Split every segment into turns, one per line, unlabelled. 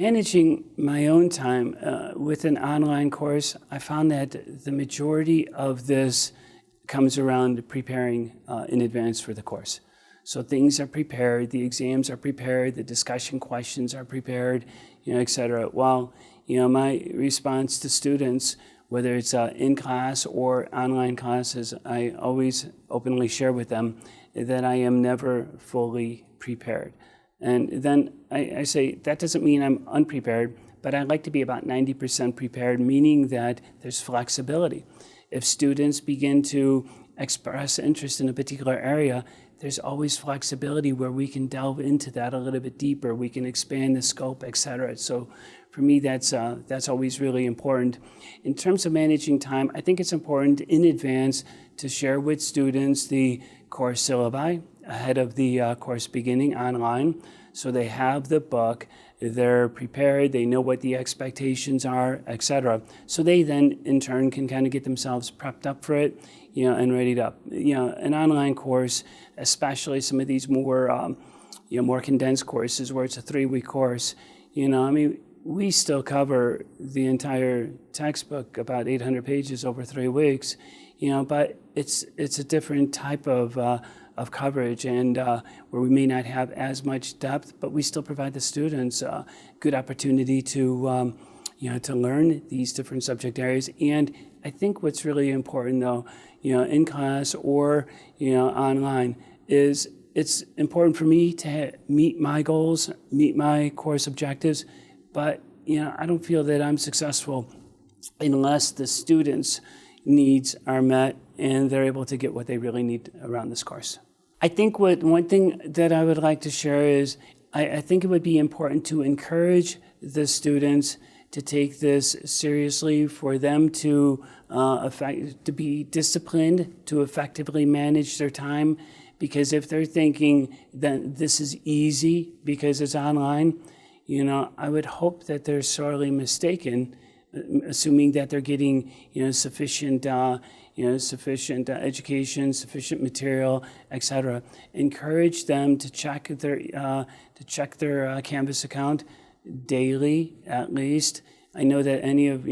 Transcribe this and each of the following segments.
Managing my own time with an online course, I found that the majority of this comes around preparing in advance for the course. So things are prepared, the exams are prepared, the discussion questions are prepared, et cetera. While, my response to students, whether it's in class or online classes, I always openly share with them that I am never fully prepared. And then I say, that doesn't mean I'm unprepared, but I like to be about 90% prepared, meaning that there's flexibility. If students begin to express interest in a particular area, there's always flexibility where we can delve into that a little bit deeper. We can expand the scope, et cetera. So for me, that's always really important. In terms of managing time, I think it's important in advance to share with students the course syllabi ahead of the course beginning online. So they have the book, they're prepared, they know what the expectations are, et cetera. So they then, in turn, can kind of get themselves prepped up for it, and readied up. An online course, especially some of these more, more condensed courses where it's a 3-week course, we still cover the entire textbook, about 800 pages over 3 weeks, but it's a different type of coverage, and where we may not have as much depth, but we still provide the students a good opportunity to to learn these different subject areas. And I think what's really important, though, in class or online, is it's important for me to meet my goals, meet my course objectives, but I don't feel that I'm successful unless the students' needs are met and they're able to get what they really need around this course. I think one thing that I would like to share is I think it would be important to encourage the students to take this seriously, for them to be disciplined, to effectively manage their time. Because if they're thinking that this is easy because it's online, I would hope that they're sorely mistaken, assuming that they're getting sufficient education, sufficient material, etc. Encourage them to check their Canvas account daily, at least. I know that any of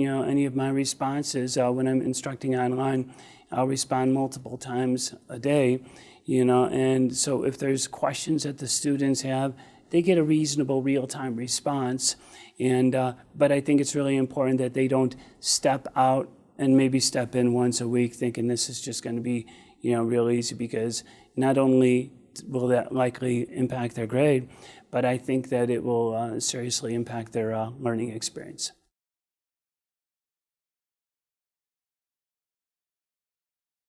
my responses when I'm instructing online, I'll respond multiple times a day, and so if there's questions that the students have, they get a reasonable real-time response. And but I think it's really important that they don't step out and maybe step in once a week thinking this is just going to be real easy, because not only will that likely impact their grade, but I think that it will seriously impact their learning experience.